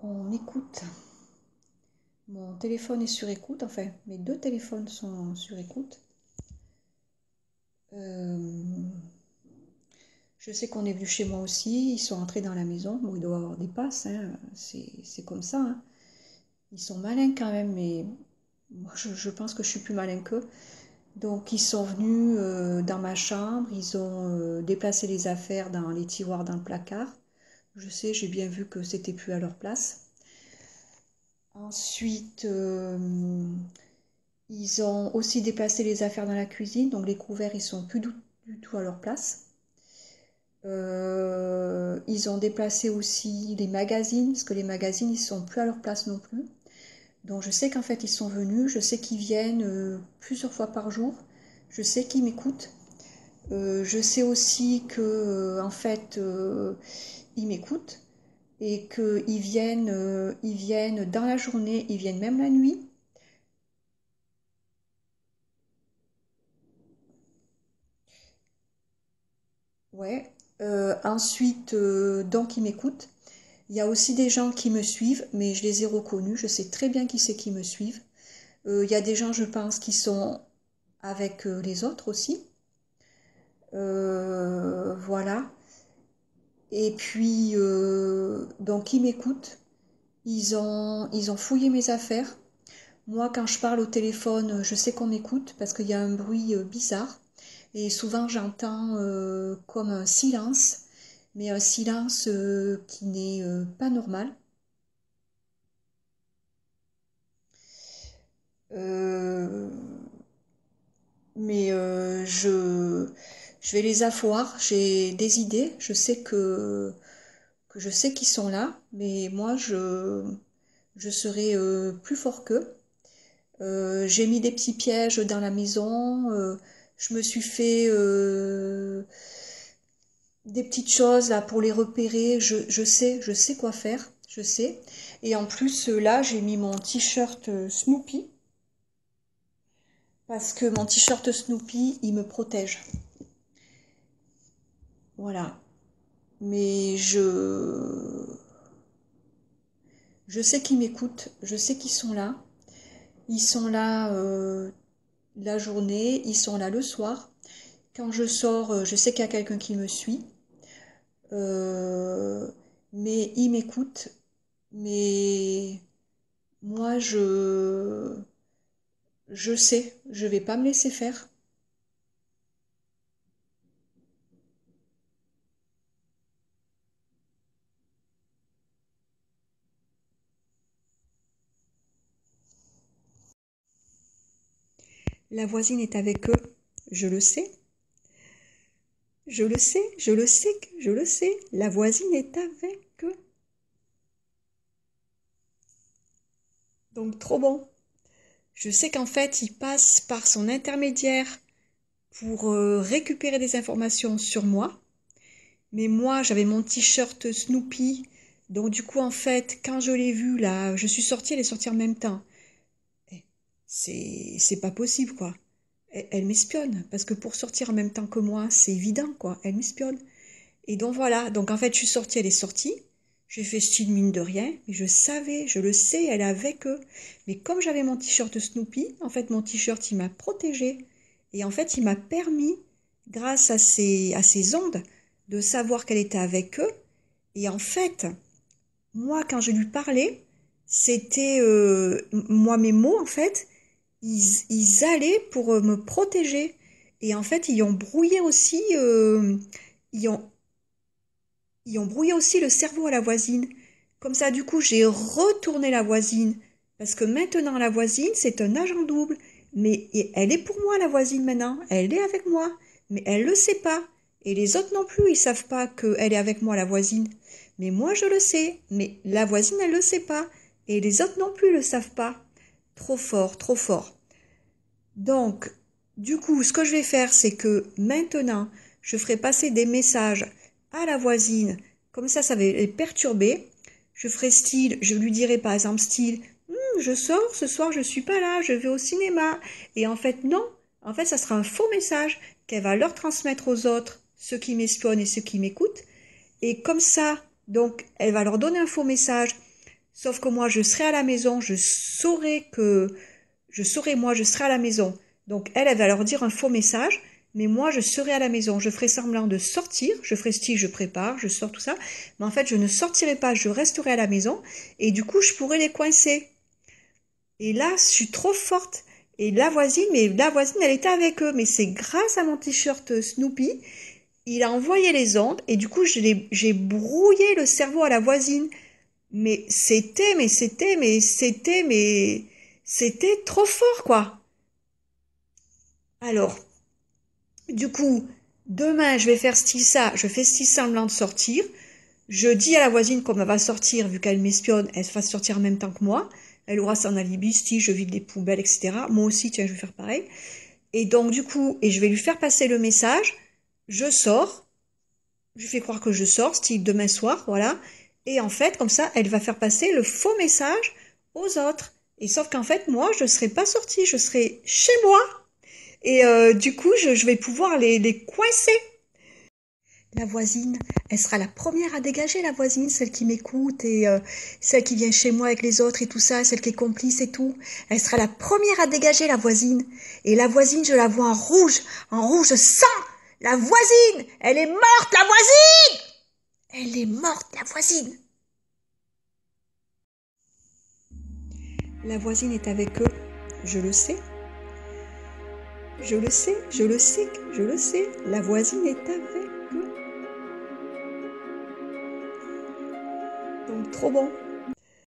On écoute. Mon téléphone est sur écoute, enfin, mes deux téléphones sont sur écoute. Euh, je sais qu'on est venu chez moi aussi, ils sont entrés dans la maison. Bon, il doit y avoir des passes, hein, c'est comme ça, hein. Ils sont malins quand même, mais moi je pense que je suis plus malin qu'eux. Donc ils sont venus dans ma chambre, ils ont déplacé les affaires dans les tiroirs dans le placard. Je sais, j'ai bien vu que c'était plus à leur place. Ensuite, ils ont aussi déplacé les affaires dans la cuisine, donc les couverts ils sont plus du tout à leur place. Ils ont déplacé aussi les magazines, parce que les magazines ils sont plus à leur place non plus. Donc je sais qu'en fait ils sont venus, je sais qu'ils viennent plusieurs fois par jour, je sais qu'ils m'écoutent. Je sais aussi que en fait ils m'écoutent et ils viennent dans la journée, ils viennent même la nuit. Ouais. Ensuite, donc ils m'écoutent. Il y a aussi des gens qui me suivent, mais je les ai reconnus. Je sais très bien qui c'est qui me suivent. Il y a des gens, je pense, qui sont avec les autres aussi. Voilà. Et puis, donc ils m'écoutent. Ils ont fouillé mes affaires. Moi, quand je parle au téléphone, je sais qu'on m'écoute parce qu'il y a un bruit bizarre. Et souvent, j'entends comme un silence, mais un silence qui n'est pas normal. Euh, mais je vais les avoir, j'ai des idées, que je sais qu'ils sont là, mais moi, je serai plus fort qu'eux. J'ai mis des petits pièges dans la maison, je me suis fait des petites choses là pour les repérer. Je sais quoi faire, je sais. Et en plus, là, j'ai mis mon t-shirt Snoopy parce que mon t-shirt Snoopy, il me protège. Voilà. Mais je sais qu'ils m'écoutent, je sais qu'ils sont là. Ils sont là la journée, ils sont là le soir. Quand je sors, je sais qu'il y a quelqu'un qui me suit. Euh, mais ils m'écoutent. Mais moi, je sais, je vais pas me laisser faire. La voisine est avec eux, je le sais, je le sais, je le sais, je le sais. La voisine est avec eux. Donc trop bon. Je sais qu'en fait, il passe par son intermédiaire pour récupérer des informations sur moi. Mais moi, j'avais mon t-shirt Snoopy. Donc du coup, en fait, quand je l'ai vue là, je suis sortie, elle est sortie en même temps. Eh, c'est pas possible, quoi. Elle m'espionne, parce que pour sortir en même temps que moi, c'est évident, quoi. Elle m'espionne. Et donc voilà, donc en fait, je suis sortie, elle est sortie. J'ai fait style mine de rien, mais je savais, je le sais, elle est avec eux. Mais comme j'avais mon t-shirt Snoopy, en fait, mon t-shirt, il m'a protégée. Et en fait, il m'a permis, grâce à ces ondes, de savoir qu'elle était avec eux. Et en fait, moi, quand je lui parlais, c'était, moi, mes mots, en fait, ils allaient pour me protéger. Et en fait, ils ont, ils ont brouillé aussi le cerveau à la voisine. Comme ça, du coup, j'ai retourné la voisine. Parce que maintenant, la voisine, c'est un agent double. Mais elle est pour moi, la voisine, maintenant. Elle est avec moi. Mais elle le sait pas. Et les autres non plus, ils savent pas qu'elle est avec moi, la voisine. Mais moi, je le sais. Mais la voisine, elle le sait pas. Et les autres non plus le savent pas. Trop fort, trop fort. Donc, du coup, ce que je vais faire, c'est que maintenant, je ferai passer des messages à la voisine. Comme ça va les perturber. Je ferai style, je lui dirai par exemple style, je sors ce soir, je suis pas là, je vais au cinéma. Et en fait, non. En fait, ça sera un faux message qu'elle va leur transmettre aux autres, ceux qui m'espionnent et ceux qui m'écoutent. Et comme ça, donc, elle va leur donner un faux message. Sauf que moi, je serai à la maison, moi, je serai à la maison. Donc, elle va leur dire un faux message, mais moi, je serai à la maison. Je ferai semblant de sortir, je ferai style, je prépare, je sors tout ça. Mais en fait, je ne sortirai pas, je resterai à la maison, et du coup, je pourrai les coincer. Et là, je suis trop forte. Et la voisine, elle était avec eux, mais c'est grâce à mon t-shirt Snoopy, il a envoyé les ondes, et du coup, j'ai brouillé le cerveau à la voisine. C'était trop fort, quoi. Alors, du coup, demain, je vais faire style ça, je fais style semblant de sortir. Je dis à la voisine comme elle va sortir, vu qu'elle m'espionne, elle se fasse sortir en même temps que moi. Elle aura son alibi, style je vide les poubelles, etc. Moi aussi, tiens, je vais faire pareil. Et donc, du coup, et je vais lui faire passer le message. Je sors, je lui fais croire que je sors, style demain soir, voilà. Et en fait, comme ça, elle va faire passer le faux message aux autres. Et sauf qu'en fait, moi, je ne serai pas sortie, je serai chez moi. Et du coup, je vais pouvoir les coincer. La voisine, elle sera la première à dégager, la voisine, celle qui m'écoute et celle qui vient chez moi avec les autres et tout ça, celle qui est complice et tout. Elle sera la première à dégager, la voisine. Et la voisine, je la vois en rouge sang. La voisine, elle est morte, la voisine! Elle est morte, la voisine. La voisine est avec eux, je le sais. Je le sais, je le sais, je le sais. La voisine est avec eux. Donc trop bon.